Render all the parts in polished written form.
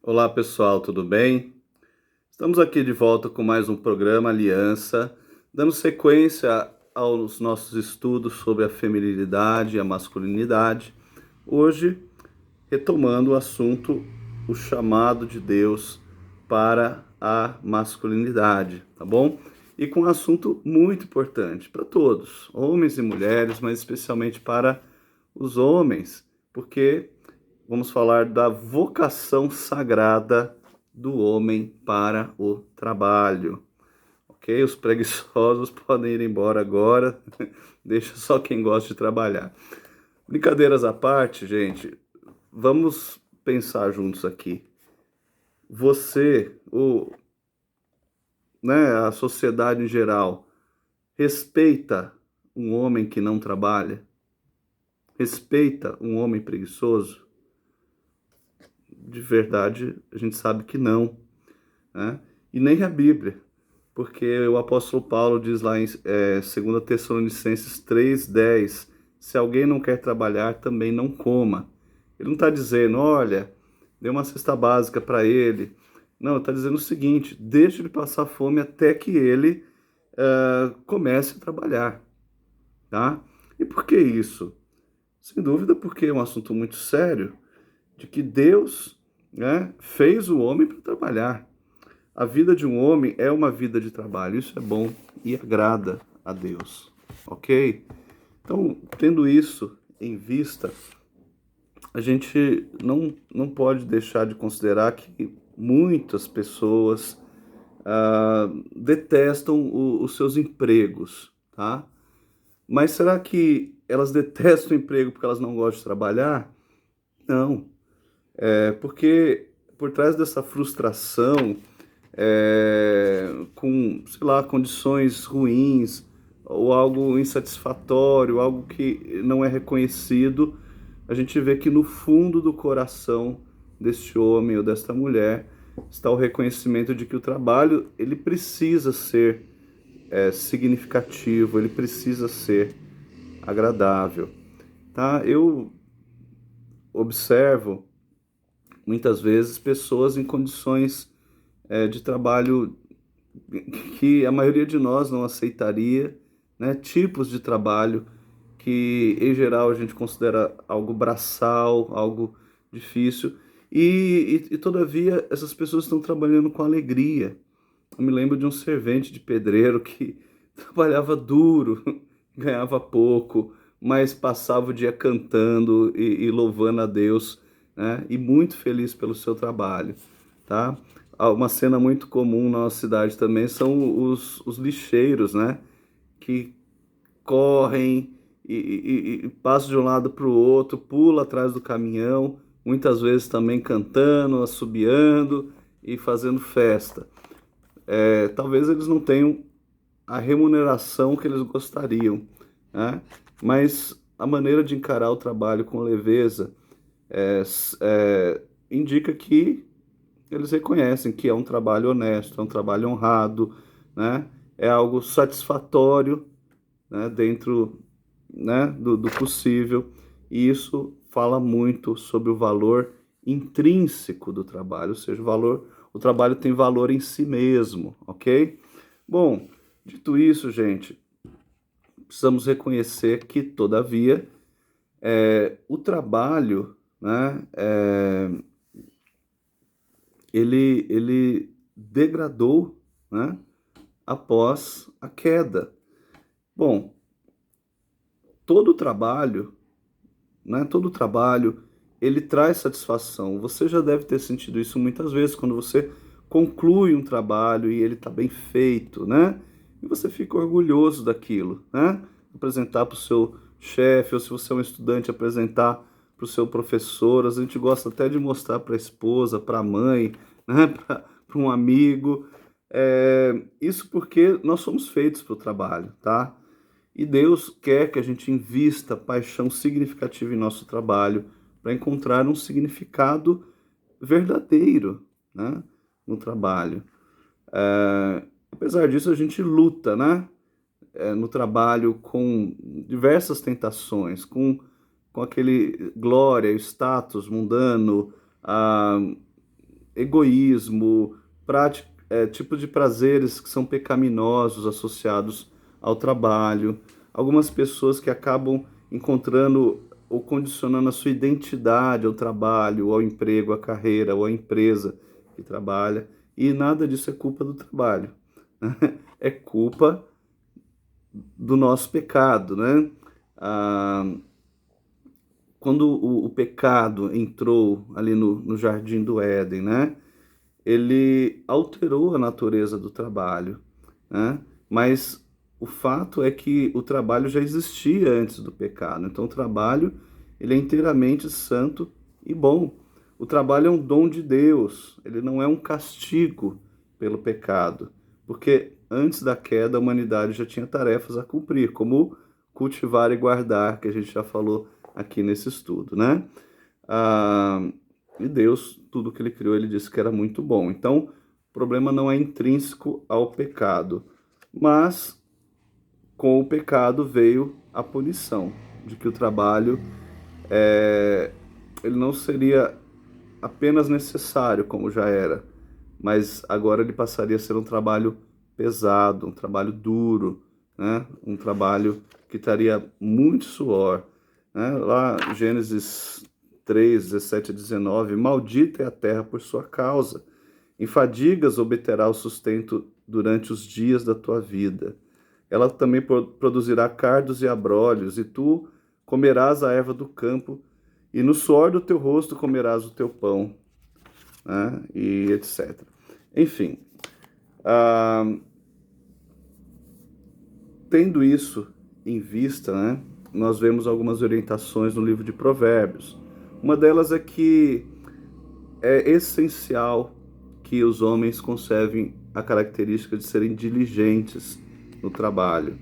Olá pessoal, tudo bem? Estamos aqui de volta com mais um programa Aliança, dando sequência aos nossos estudos sobre a feminilidade e a masculinidade. Hoje, retomando o assunto, o chamado de Deus para a masculinidade, tá bom? E com um assunto muito importante para todos, homens e mulheres, mas especialmente para os homens, porque vamos falar da vocação sagrada do homem para o trabalho. Ok? Os preguiçosos podem ir embora agora, deixa só quem gosta de trabalhar. Brincadeiras à parte, gente, vamos pensar juntos aqui. Você, a sociedade em geral, respeita um homem que não trabalha? Respeita um homem preguiçoso? De verdade, a gente sabe que não, né? E nem a Bíblia, porque o apóstolo Paulo diz lá em 2 Tessalonicenses 3:10, se alguém não quer trabalhar, também não coma. Ele não está dizendo, olha, dê uma cesta básica para ele. Não, ele está dizendo o seguinte, deixe ele passar fome até que ele comece a trabalhar, tá? E por que isso? Sem dúvida porque é um assunto muito sério, de que Deus, né, fez o homem para trabalhar. A vida de um homem é uma vida de trabalho, isso é bom e agrada a Deus, ok? Então, tendo isso em vista, a gente não pode deixar de considerar que muitas pessoas detestam os seus empregos, tá? Mas será que elas detestam o emprego porque elas não gostam de trabalhar? Não, é porque por trás dessa frustração com, sei lá, condições ruins ou algo insatisfatório, algo que não é reconhecido, a gente vê que no fundo do coração deste homem ou desta mulher está o reconhecimento de que o trabalho ele precisa ser significativo, ele precisa ser agradável, tá? Eu observo muitas vezes pessoas em condições de trabalho que a maioria de nós não aceitaria, né? Tipos de trabalho que, em geral, a gente considera algo braçal, algo difícil, todavia essas pessoas estão trabalhando com alegria. Eu me lembro de um servente de pedreiro que trabalhava duro, ganhava pouco, mas passava o dia cantando e louvando a Deus, né? E muito feliz pelo seu trabalho, tá? Uma cena muito comum na nossa cidade também são os lixeiros, né? Que correm e passam de um lado para o outro, pula atrás do caminhão, muitas vezes também cantando, assobiando e fazendo festa. Talvez eles não tenham a remuneração que eles gostariam, né? Mas a maneira de encarar o trabalho com leveza indica que eles reconhecem que é um trabalho honesto, é um trabalho honrado, né? É algo satisfatório, né? Dentro, né? do possível. E isso fala muito sobre o valor intrínseco do trabalho, ou seja, o trabalho tem valor em si mesmo, ok? Bom, dito isso, gente, precisamos reconhecer que, todavia, o trabalho, né, ele degradou, né, após a queda. Bom, todo trabalho, né, todo trabalho, ele traz satisfação. Você já deve ter sentido isso muitas vezes quando você conclui um trabalho e ele está bem feito, né? E você fica orgulhoso daquilo, né? Apresentar para o seu chefe, ou se você é um estudante, apresentar para o seu professor. A gente gosta até de mostrar para a esposa, para a mãe, né? Para um amigo. Isso porque nós somos feitos para o trabalho, tá? E Deus quer que a gente invista paixão significativa em nosso trabalho para encontrar um significado verdadeiro, né, no trabalho. Apesar disso, a gente luta, né, no trabalho com diversas tentações, com aquele glória, status mundano, egoísmo, tipo de prazeres que são pecaminosos associados ao trabalho. Algumas pessoas que acabam encontrando ou condicionando a sua identidade ao trabalho, ao emprego, à carreira, ou à empresa que trabalha. E nada disso é culpa do trabalho. É culpa do nosso pecado, né? Ah, quando o pecado entrou ali no Jardim do Éden, né? Ele alterou a natureza do trabalho, né? Mas o fato é que o trabalho já existia antes do pecado. Então o trabalho, ele é inteiramente santo e bom. O trabalho é um dom de Deus, ele não é um castigo pelo pecado, porque antes da queda a humanidade já tinha tarefas a cumprir, como cultivar e guardar, que a gente já falou aqui nesse estudo, né? Ah, e Deus, tudo que ele criou, ele disse que era muito bom. Então, o problema não é intrínseco ao pecado, mas com o pecado veio a punição, de que o trabalho ele não seria apenas necessário, como já era, mas agora ele passaria a ser um trabalho pesado, um trabalho duro, né? Um trabalho que traria muito suor, né? Lá, Gênesis 3, 17 a 19, maldita é a terra por sua causa, em fadigas obterá o sustento durante os dias da tua vida. Ela também produzirá cardos e abrolhos, e tu comerás a erva do campo, e no suor do teu rosto comerás o teu pão, né? E etc. Enfim, ah, tendo isso em vista, né, nós vemos algumas orientações no livro de Provérbios. Uma delas é que é essencial que os homens conservem a característica de serem diligentes no trabalho,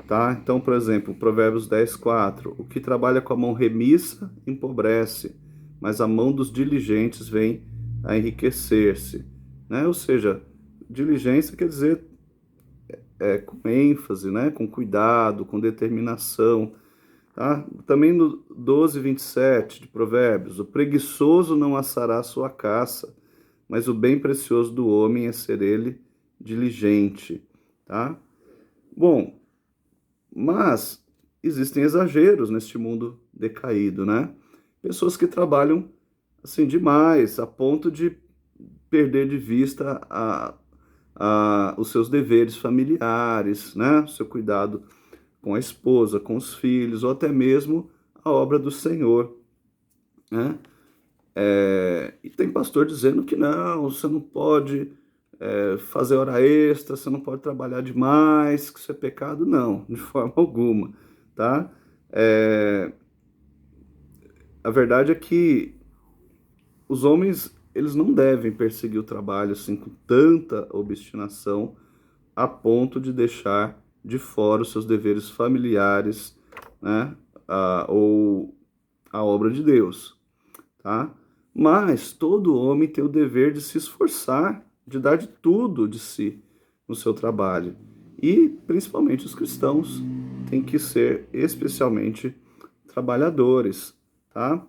tá? Então, por exemplo, Provérbios 10:4, o que trabalha com a mão remissa empobrece, mas a mão dos diligentes vem a enriquecer-se, né? Ou seja, diligência quer dizer com ênfase, né? Com cuidado, com determinação, tá? Também no 12:27 de Provérbios, o preguiçoso não assará sua caça, mas o bem precioso do homem é ser ele diligente, tá? Bom, mas existem exageros neste mundo decaído, né? Pessoas que trabalham assim demais, a ponto de perder de vista os seus deveres familiares, né? O seu cuidado com a esposa, com os filhos, ou até mesmo a obra do Senhor, né? E tem pastor dizendo que não, você não pode fazer hora extra, você não pode trabalhar demais, que isso é pecado. Não, de forma alguma, tá? É, a verdade é que os homens, eles não devem perseguir o trabalho assim com tanta obstinação a ponto de deixar de fora os seus deveres familiares, né? Ou a obra de Deus, tá? Mas todo homem tem o dever de se esforçar, de dar de tudo de si no seu trabalho. E, principalmente, os cristãos têm que ser especialmente trabalhadores, tá?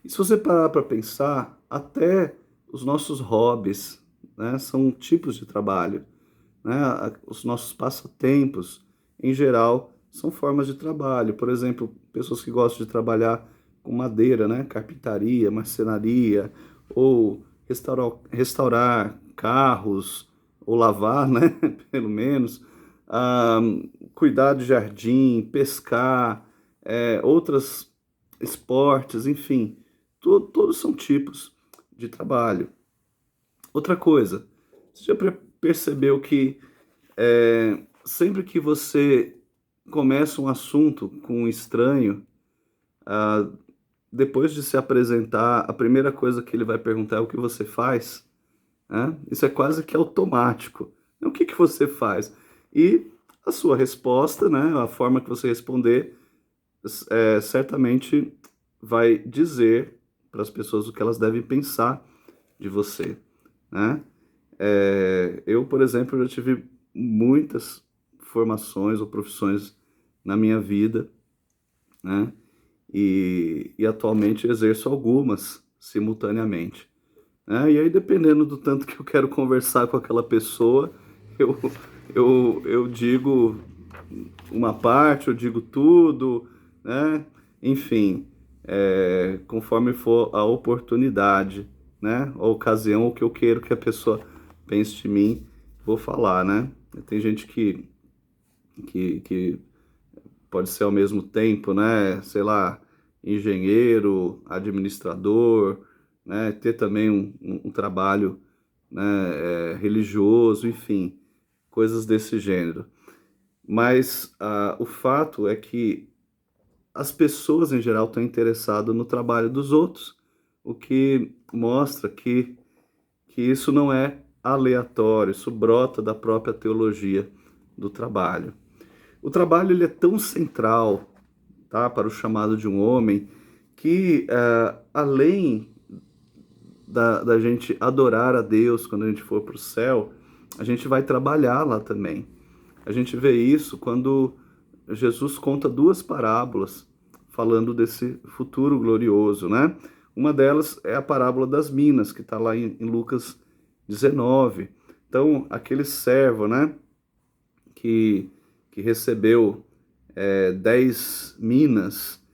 E se você parar para pensar, até os nossos hobbies, né, são tipos de trabalho, né? Os nossos passatempos, em geral, são formas de trabalho. Por exemplo, pessoas que gostam de trabalhar com madeira, né? Carpintaria, marcenaria, ou restaurar carros, ou lavar, né? Pelo menos. Ah, cuidar de jardim, pescar, outros esportes, enfim. Todos são tipos de trabalho. Outra coisa, você já percebeu que sempre que você começa um assunto com um estranho, ah, depois de se apresentar, a primeira coisa que ele vai perguntar é o que você faz, né? Isso é quase que automático. O que que você faz? E a sua resposta, né, a forma que você responder, certamente vai dizer para as pessoas o que elas devem pensar de você, né? Eu, por exemplo, já tive muitas formações ou profissões na minha vida, né? E atualmente exerço algumas simultaneamente. né? E aí, dependendo do tanto que eu quero conversar com aquela pessoa, eu, eu digo uma parte, eu digo tudo, né? Enfim, conforme for a oportunidade, né? A ocasião, o que eu quero que a pessoa pense de mim, vou falar, né? Tem gente que pode ser ao mesmo tempo, né? Sei lá, engenheiro, administrador, né? Ter também um trabalho, né? Religioso, enfim, coisas desse gênero. Mas o fato é que as pessoas em geral estão interessadas no trabalho dos outros, o que mostra que isso não é aleatório, isso brota da própria teologia do trabalho. O trabalho ele é tão central, tá, para o chamado de um homem, que além da gente adorar a Deus quando a gente for para o céu, a gente vai trabalhar lá também. A gente vê isso quando Jesus conta duas parábolas falando desse futuro glorioso, né? Uma delas é a parábola das minas, que está lá em Lucas 19. Então, aquele servo, né, que recebeu 10 minas,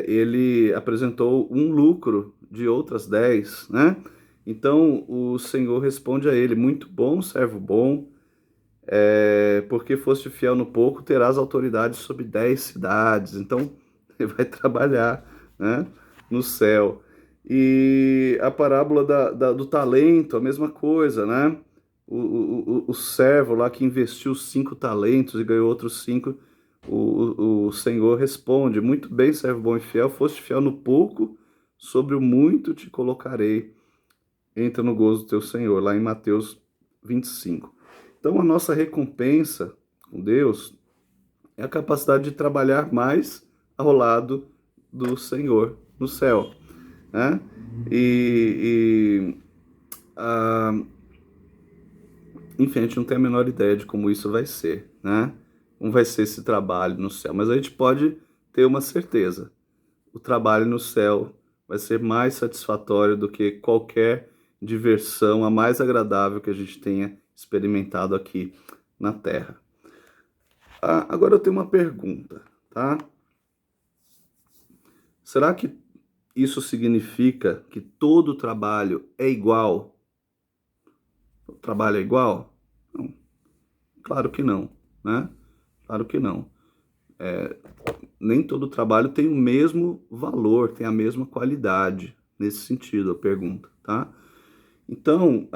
ele apresentou um lucro de outras 10, né? Então, o Senhor responde a ele, muito bom, servo bom, porque foste fiel no pouco, terás autoridade sobre 10 cidades. Então, ele vai trabalhar, né, no céu. E a parábola do talento, a mesma coisa, né? O servo lá que investiu 5 talentos e ganhou outros 5, o Senhor responde, muito bem, servo bom e fiel, foste fiel no pouco, sobre o muito te colocarei. Entra no gozo do teu Senhor, lá em Mateus 25. Então, a nossa recompensa com Deus é a capacidade de trabalhar mais ao lado do Senhor no céu, né? E ah, enfim, a gente não tem a menor ideia de como isso vai ser, né? Como vai ser esse trabalho no céu. Mas a gente pode ter uma certeza: o trabalho no céu vai ser mais satisfatório do que qualquer diversão, a mais agradável que a gente tenha experimentado aqui na Terra. Agora eu tenho uma pergunta, tá? Será que isso significa que todo trabalho é igual? O trabalho é igual? Não, claro que não, né? Claro que não. Nem todo trabalho tem o mesmo valor, tem a mesma qualidade, nesse sentido, a pergunta, tá? Então,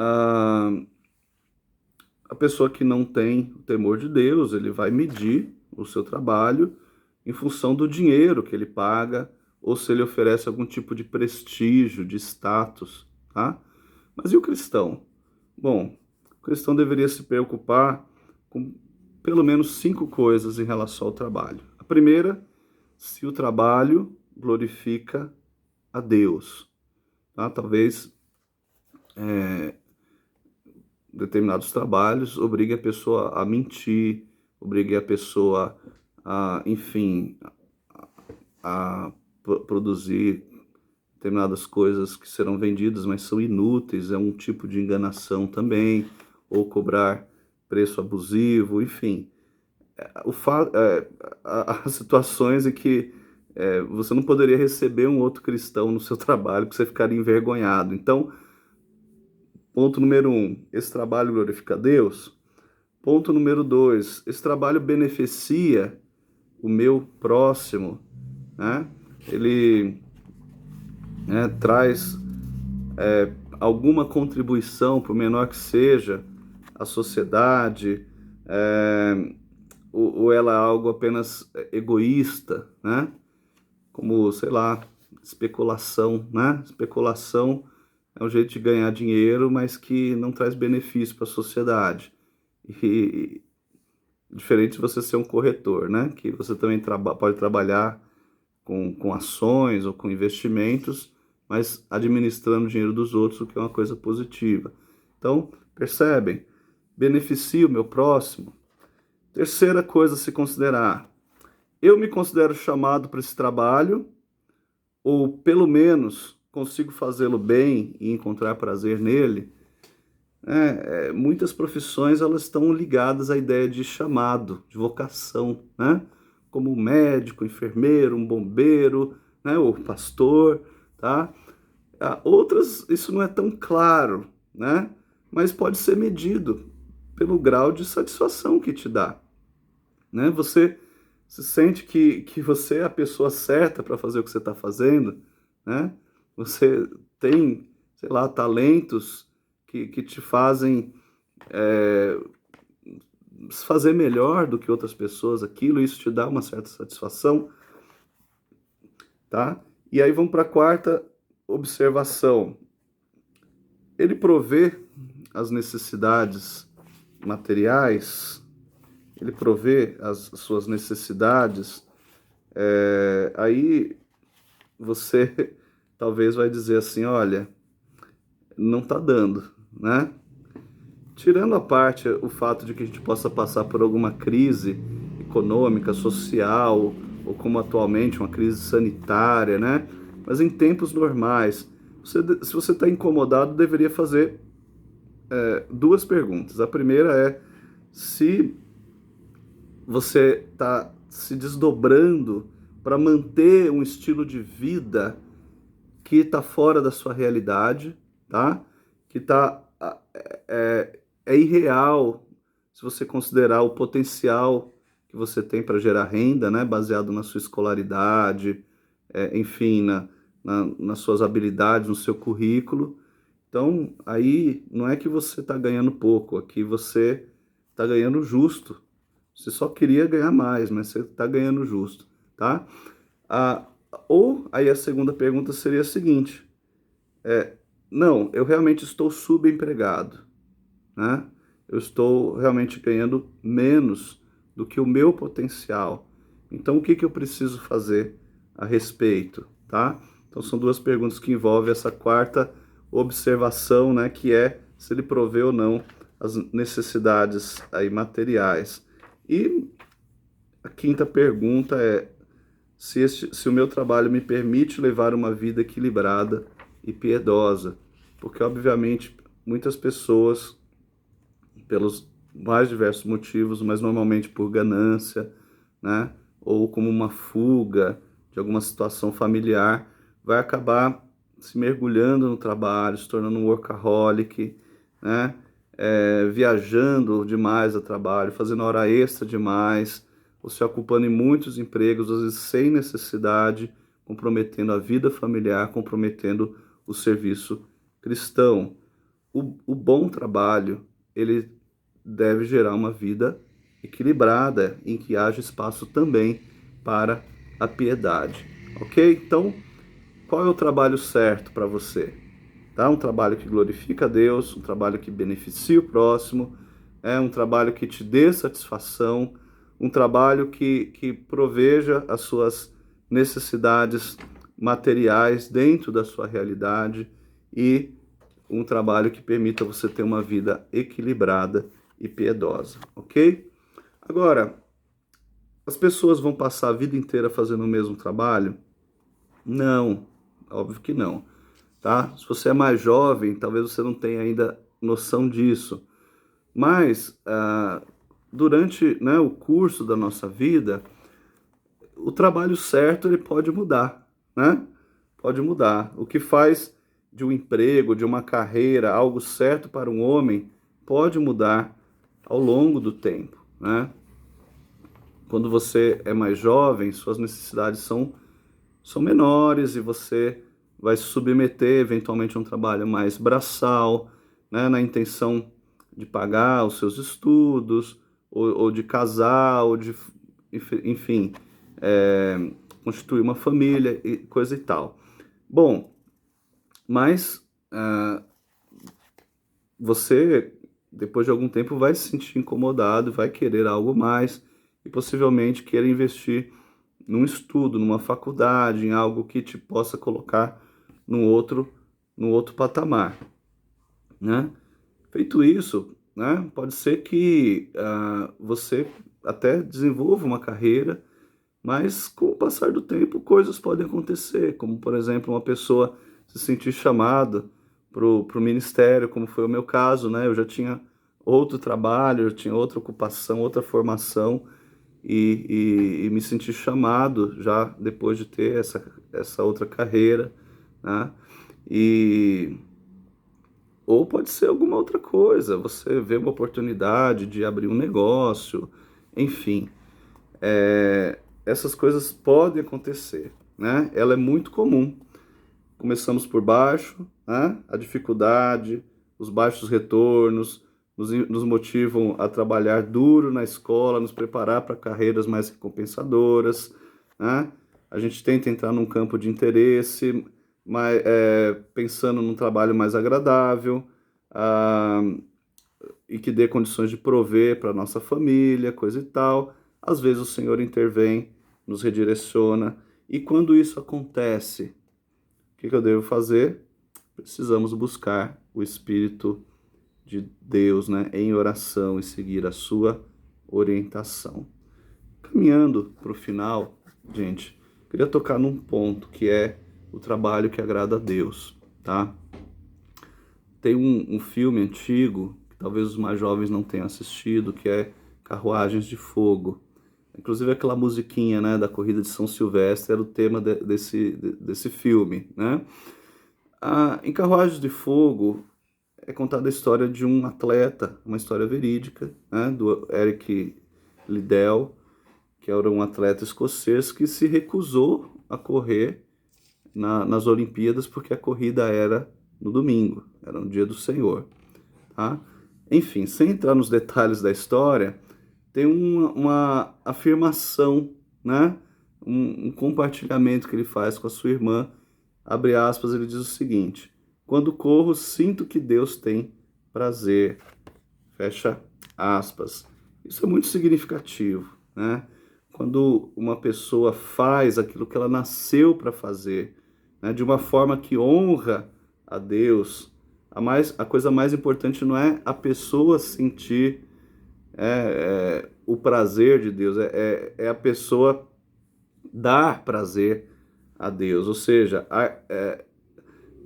a pessoa que não tem o temor de Deus, ele vai medir o seu trabalho em função do dinheiro que ele paga, ou se ele oferece algum tipo de prestígio, de status, tá? Mas e o cristão? Bom, o cristão deveria se preocupar com pelo menos 5 coisas em relação ao trabalho. A primeira, se o trabalho glorifica a Deus, tá? Talvez determinados trabalhos obriguem a pessoa a mentir, obriguem a pessoa a, enfim, a produzir determinadas coisas que serão vendidas, mas são inúteis, é um tipo de enganação também, ou cobrar preço abusivo, enfim. Há situações em que você não poderia receber um outro cristão no seu trabalho, porque você ficaria envergonhado. Então, ponto número 1, esse trabalho glorifica a Deus. Ponto número 2, esse trabalho beneficia o meu próximo, né? Ele, né, traz alguma contribuição, por menor que seja, à sociedade, ou ela é algo apenas egoísta, né? Como, sei lá, especulação, né? Especulação é um jeito de ganhar dinheiro, mas que não traz benefício para a sociedade. E diferente de você ser um corretor, né? Que você também pode trabalhar com ações ou com investimentos, mas administrando o dinheiro dos outros, o que é uma coisa positiva. Então, percebem? Beneficio o meu próximo. Terceira coisa a se considerar: eu me considero chamado para esse trabalho, ou pelo menos consigo fazê-lo bem e encontrar prazer nele, muitas profissões elas estão ligadas à ideia de chamado, de vocação, né? Como um médico, enfermeiro, um bombeiro, né? Ou pastor, tá? Outras, isso não é tão claro, né? Mas pode ser medido pelo grau de satisfação que te dá, né? Você se sente que você é a pessoa certa para fazer o que você está fazendo, né? Você tem, sei lá, talentos que te fazem é, fazer melhor do que outras pessoas aquilo, isso te dá uma certa satisfação, tá? E aí vamos para a quarta observação. Ele provê as necessidades materiais, ele provê as suas necessidades, aí você talvez vai dizer assim, olha, não está dando, né? Tirando a parte o fato de que a gente possa passar por alguma crise econômica, social, ou como atualmente uma crise sanitária, né? Mas em tempos normais, se você está incomodado, deveria fazer duas perguntas. A primeira é se você está se desdobrando para manter um estilo de vida que está fora da sua realidade, tá? Que é irreal se você considerar o potencial que você tem para gerar renda, né? Baseado na sua escolaridade, enfim, nas suas habilidades, no seu currículo. Então, aí não é que você está ganhando pouco, aqui você está ganhando justo. Você só queria ganhar mais, mas você está ganhando justo, tá? Ah, ou aí a segunda pergunta seria a seguinte: não, eu realmente estou subempregado, né? Eu estou realmente ganhando menos do que o meu potencial. Então, o que que eu preciso fazer a respeito, tá? Então, são duas perguntas que envolvem essa quarta observação, né? Que é se ele provê ou não as necessidades aí materiais. E a quinta pergunta é se o meu trabalho me permite levar uma vida equilibrada e piedosa. Porque, obviamente, muitas pessoas, pelos mais diversos motivos, mas normalmente por ganância, né? Ou como uma fuga de alguma situação familiar, vai acabar se mergulhando no trabalho, se tornando um workaholic, né? Viajando demais a trabalho, fazendo hora extra demais, ou se ocupando em muitos empregos, às vezes sem necessidade, comprometendo a vida familiar, comprometendo o serviço cristão. O bom trabalho, ele deve gerar uma vida equilibrada, em que haja espaço também para a piedade, ok? Então, qual é o trabalho certo para você? Tá? Um trabalho que glorifica a Deus, um trabalho que beneficia o próximo, um trabalho que te dê satisfação, um trabalho que proveja as suas necessidades materiais dentro da sua realidade e um trabalho que permita você ter uma vida equilibrada e piedosa, ok? Agora, as pessoas vão passar a vida inteira fazendo o mesmo trabalho? Não, óbvio que não, tá? Se você é mais jovem, talvez você não tenha ainda noção disso, mas durante, né, o curso da nossa vida, o trabalho certo ele pode mudar, né? Pode mudar. O que faz de um emprego, de uma carreira, algo certo para um homem, pode mudar ao longo do tempo, né? Quando você é mais jovem, suas necessidades são menores e você vai se submeter eventualmente a um trabalho mais braçal, né, na intenção de pagar os seus estudos, ou de casar, ou de, enfim, constituir uma família e coisa e tal. Bom, mas você, depois de algum tempo, vai se sentir incomodado, vai querer algo mais e possivelmente queira investir num estudo, numa faculdade, em algo que te possa colocar num outro patamar, né? Feito isso, né, pode ser que você até desenvolva uma carreira, mas com o passar do tempo coisas podem acontecer, como por exemplo uma pessoa se sentir chamado para o ministério, como foi o meu caso, né? Eu já tinha outro trabalho, eu tinha outra ocupação, outra formação, e me senti chamado já depois de ter essa outra carreira, né? E ou pode ser alguma outra coisa, você vê uma oportunidade de abrir um negócio, enfim, essas coisas podem acontecer, né? Ela é muito comum. Começamos por baixo, né? A dificuldade, os baixos retornos nos motivam a trabalhar duro na escola, nos preparar para carreiras mais recompensadoras, né? A gente tenta entrar num campo de interesse, mas, pensando num trabalho mais agradável, ah, e que dê condições de prover para nossa família, coisa e tal. Às vezes o Senhor intervém, nos redireciona, e quando isso acontece, o que eu devo fazer? Precisamos buscar o Espírito de Deus, né, em oração e seguir a sua orientação. Caminhando para o final, gente, queria tocar num ponto que é o trabalho que agrada a Deus, tá? Tem um filme antigo, que talvez os mais jovens não tenham assistido, que é Carruagens de Fogo. Inclusive aquela musiquinha, né, da corrida de São Silvestre era o tema desse filme, né? Em Carruagens de Fogo é contada a história de um atleta, uma história verídica, né, do Eric Liddell, que era um atleta escocês que se recusou a correr nas Olimpíadas porque a corrida era no domingo, era no dia do Senhor, tá? Enfim, sem entrar nos detalhes da história, tem uma afirmação, né? Um compartilhamento que ele faz com a sua irmã, abre aspas, ele diz o seguinte: quando corro, sinto que Deus tem prazer, fecha aspas. Isso é muito significativo, né? Quando uma pessoa faz aquilo que ela nasceu para fazer, né, de uma forma que honra a Deus, a coisa mais importante não é a pessoa sentir o prazer de Deus, é a pessoa dar prazer a Deus. Ou seja,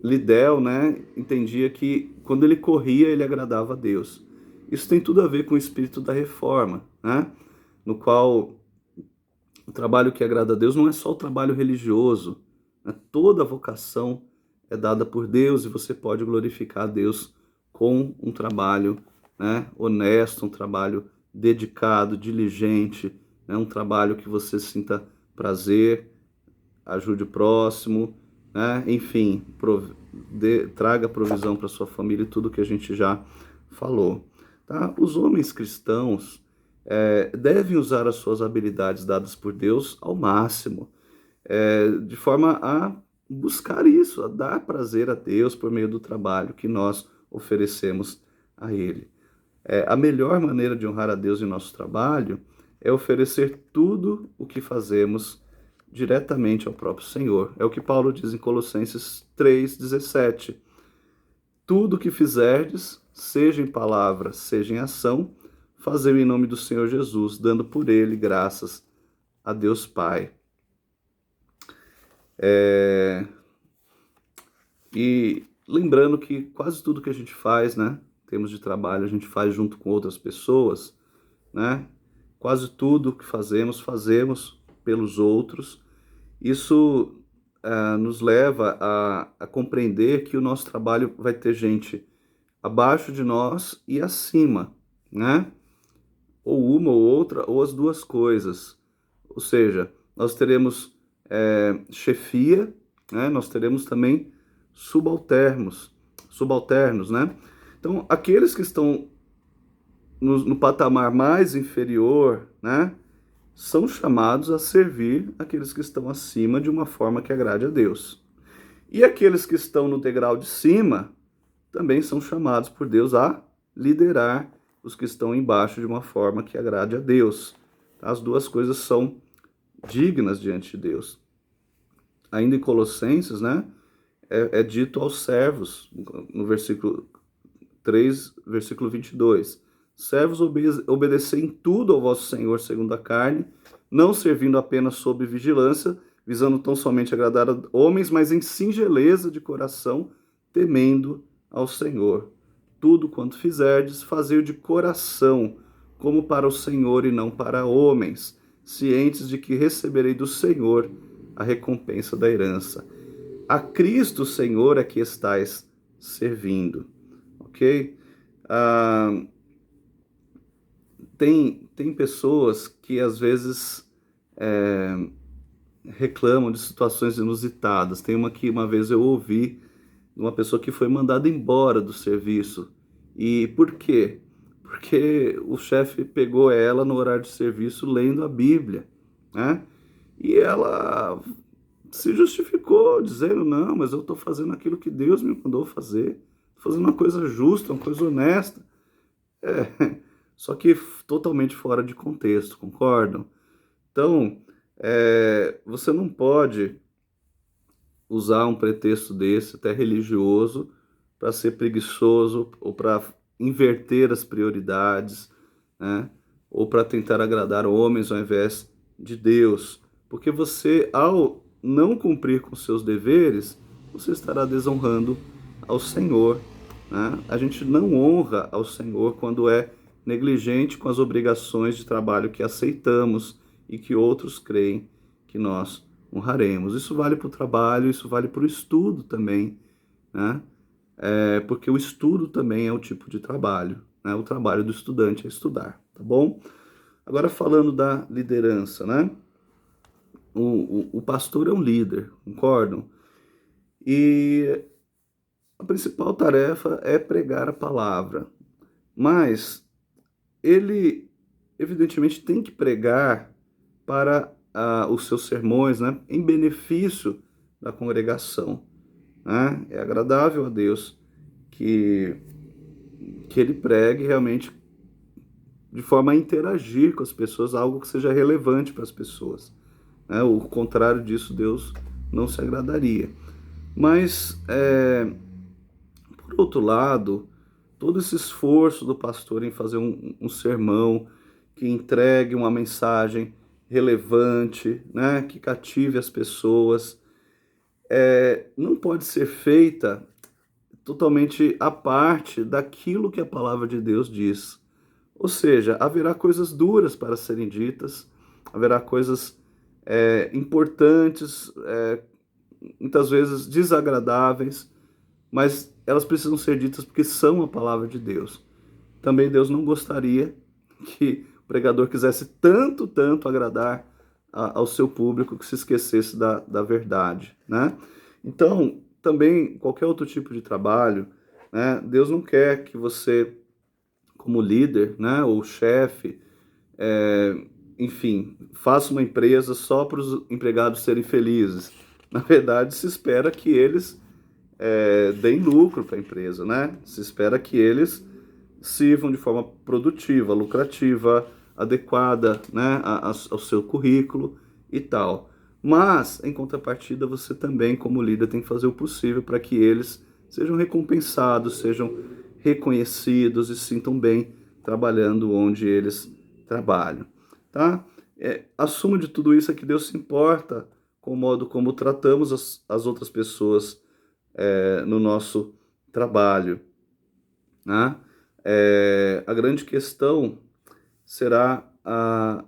Lidel, né, entendia que quando ele corria, ele agradava a Deus. Isso tem tudo a ver com o espírito da reforma, né, no qual o trabalho que agrada a Deus não é só o trabalho religioso, né? Toda vocação é dada por Deus e você pode glorificar a Deus com um trabalho, né, honesto, um trabalho dedicado, diligente, né, um trabalho que você sinta prazer, ajude o próximo, né, enfim, traga provisão para sua família e tudo que a gente já falou. Tá? Os homens cristãos devem usar as suas habilidades dadas por Deus ao máximo, de forma a buscar isso, a dar prazer a Deus por meio do trabalho que nós oferecemos a Ele. A melhor maneira de honrar a Deus em nosso trabalho é oferecer tudo o que fazemos diretamente ao próprio Senhor. É o que Paulo diz em Colossenses 3,17. Tudo o que fizerdes, seja em palavra, seja em ação, fazei-o em nome do Senhor Jesus, dando por ele graças a Deus Pai. E lembrando que quase tudo que a gente faz, né, em termos de trabalho, a gente faz junto com outras pessoas, né? Quase tudo que fazemos, fazemos pelos outros. Isso nos leva a compreender que o nosso trabalho vai ter gente abaixo de nós e acima, né? Ou uma ou outra, ou as duas coisas. Ou seja, nós teremos chefia, né? Nós teremos também subalternos, né? Então, aqueles que estão no patamar mais inferior, né, são chamados a servir aqueles que estão acima de uma forma que agrade a Deus. E aqueles que estão no degrau de cima também são chamados por Deus a liderar os que estão embaixo de uma forma que agrade a Deus. As duas coisas são dignas diante de Deus. Ainda em Colossenses, né, é dito aos servos, no versículo 3, versículo 22. Servos, obedecei em tudo ao vosso Senhor segundo a carne, não servindo apenas sob vigilância, visando tão somente agradar a homens, mas em singeleza de coração, temendo ao Senhor. Tudo quanto fizerdes, fazei de coração, como para o Senhor e não para homens, cientes de que receberei do Senhor a recompensa da herança. A Cristo, Senhor, é que estais servindo, ok? Ah, tem pessoas que às vezes reclamam de situações inusitadas. Tem uma que uma vez eu ouvi de uma pessoa que foi mandada embora do serviço. E por quê? Porque o chefe pegou ela no horário de serviço lendo a Bíblia, né? E ela se justificou, dizendo, não, mas eu estou fazendo aquilo que Deus me mandou fazer. Estou fazendo uma coisa justa, uma coisa honesta. Só que totalmente fora de contexto, concordam? Então, você não pode usar um pretexto desse, até religioso, para ser preguiçoso ou para inverter as prioridades, né? Ou para tentar agradar homens ao invés de Deus. Porque você, ao não cumprir com seus deveres, você estará desonrando ao Senhor, né? A gente não honra ao Senhor quando é negligente com as obrigações de trabalho que aceitamos e que outros creem que nós honraremos. Isso vale para o trabalho, isso vale para o estudo também, né? Porque o estudo também é um tipo de trabalho, né? O trabalho do estudante é estudar, tá bom? Agora falando da liderança, né? O pastor é um líder, concordam? E a principal tarefa é pregar a palavra, mas ele evidentemente tem que pregar para os seus sermões, né, em benefício da congregação, né? É agradável a Deus que, que ele pregue realmente de forma a interagir com as pessoas, algo que seja relevante para as pessoas, né? O contrário disso, Deus não se agradaria. Mas, por outro lado, todo esse esforço do pastor em fazer um sermão que entregue uma mensagem relevante, né, que cative as pessoas, não pode ser feita totalmente à parte daquilo que a palavra de Deus diz. Ou seja, haverá coisas duras para serem ditas, haverá coisas importantes, muitas vezes desagradáveis, mas elas precisam ser ditas porque são a palavra de Deus. Também Deus não gostaria que o pregador quisesse tanto agradar ao seu público que se esquecesse da verdade, né? Então, também, qualquer outro tipo de trabalho, né? Deus não quer que você, como líder, né, ou chefe, enfim, faça uma empresa só para os empregados serem felizes. Na verdade, se espera que eles deem lucro para a empresa, né? Se espera que eles sirvam de forma produtiva, lucrativa, adequada, né, ao seu currículo e tal. Mas, em contrapartida, você também, como líder, tem que fazer o possível para que eles sejam recompensados, sejam reconhecidos e se sintam bem trabalhando onde eles trabalham, tá? A suma de tudo isso é que Deus se importa com o modo como tratamos as outras pessoas no nosso trabalho, né? A grande questão será a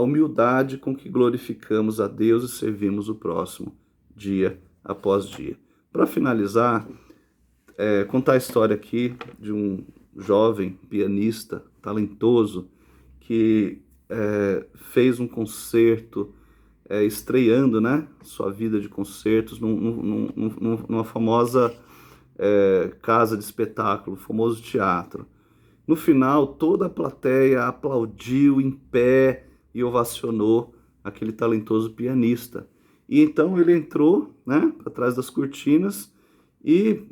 humildade com que glorificamos a Deus e servimos o próximo, dia após dia. Para finalizar, contar a história aqui de um jovem pianista talentoso que fez um concerto, estreando, né, sua vida de concertos numa famosa casa de espetáculo, famoso teatro. No final, toda a plateia aplaudiu em pé e ovacionou aquele talentoso pianista. E então ele entrou, né, para trás das cortinas e,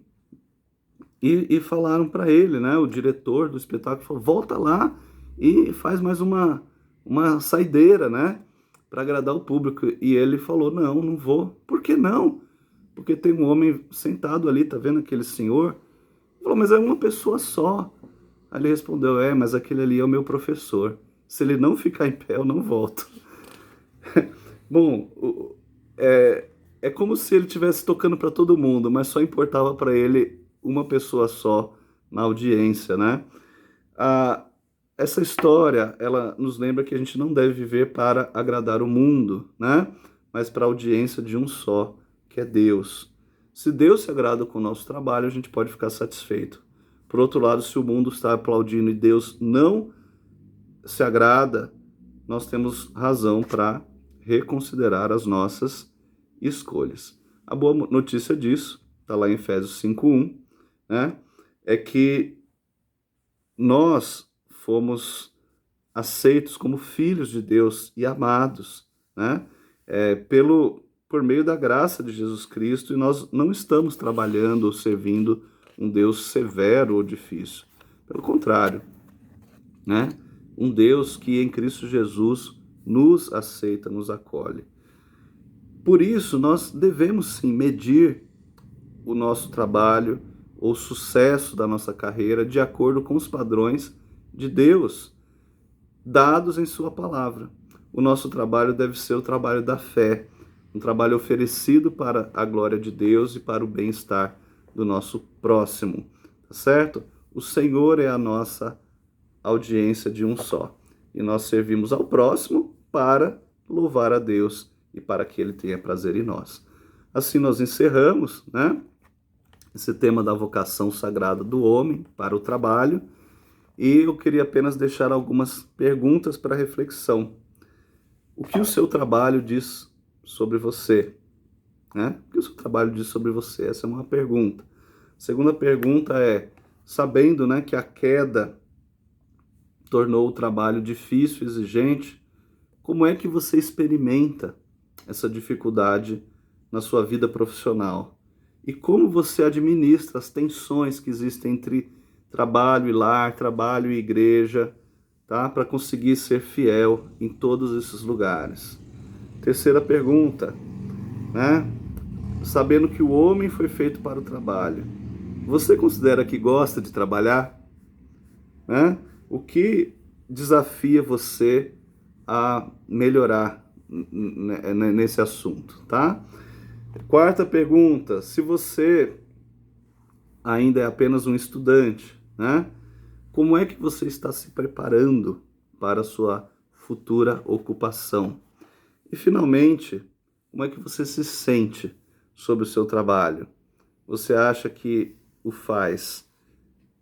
e falaram para ele, né, o diretor do espetáculo falou, volta lá e faz mais uma saideira, né, para agradar o público. E ele falou, não vou. Por que não? Porque tem um homem sentado ali, tá vendo aquele senhor? Ele falou, mas é uma pessoa só. Aí ele respondeu, mas aquele ali é o meu professor. Se ele não ficar em pé, eu não volto. Bom, É como se ele estivesse tocando para todo mundo, mas só importava para ele uma pessoa só na audiência, né? Ah, essa história, ela nos lembra que a gente não deve viver para agradar o mundo, né? Mas para a audiência de um só, que é Deus. Se Deus se agrada com o nosso trabalho, a gente pode ficar satisfeito. Por outro lado, se o mundo está aplaudindo e Deus não se agrada, nós temos razão para reconsiderar as nossas escolhas. A boa notícia disso, está lá em Efésios 5:1, né? É que nós fomos aceitos como filhos de Deus e amados, né? Por meio da graça de Jesus Cristo, e nós não estamos trabalhando ou servindo um Deus severo ou difícil. Pelo contrário, né? Um Deus que em Cristo Jesus nos aceita, nos acolhe. Por isso, nós devemos sim medir o nosso trabalho ou o sucesso da nossa carreira de acordo com os padrões de Deus, dados em Sua palavra. O nosso trabalho deve ser o trabalho da fé, um trabalho oferecido para a glória de Deus e para o bem-estar do nosso próximo, tá certo? O Senhor é a nossa audiência de um só, e nós servimos ao próximo para louvar a Deus e para que Ele tenha prazer em nós. Assim nós encerramos, né, esse tema da vocação sagrada do homem para o trabalho, e eu queria apenas deixar algumas perguntas para reflexão. O que o seu trabalho diz sobre você? Né? O que o seu trabalho diz sobre você? Essa é uma pergunta. A segunda pergunta é, sabendo, né, que a queda tornou o trabalho difícil, exigente, como é que você experimenta essa dificuldade na sua vida profissional? E como você administra as tensões que existem entre trabalho e lar, trabalho e igreja, tá? Para conseguir ser fiel em todos esses lugares. Terceira pergunta, né? Sabendo que o homem foi feito para o trabalho, você considera que gosta de trabalhar? Né? O que desafia você a melhorar nesse assunto, tá? Quarta pergunta, se você ainda é apenas um estudante, né? Como é que você está se preparando para a sua futura ocupação? E finalmente, como é que você se sente sobre o seu trabalho? Você acha que o faz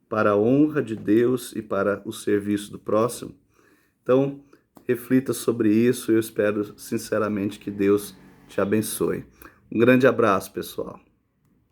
para a honra de Deus e para o serviço do próximo? Então, reflita sobre isso e eu espero sinceramente que Deus te abençoe. Um grande abraço, pessoal.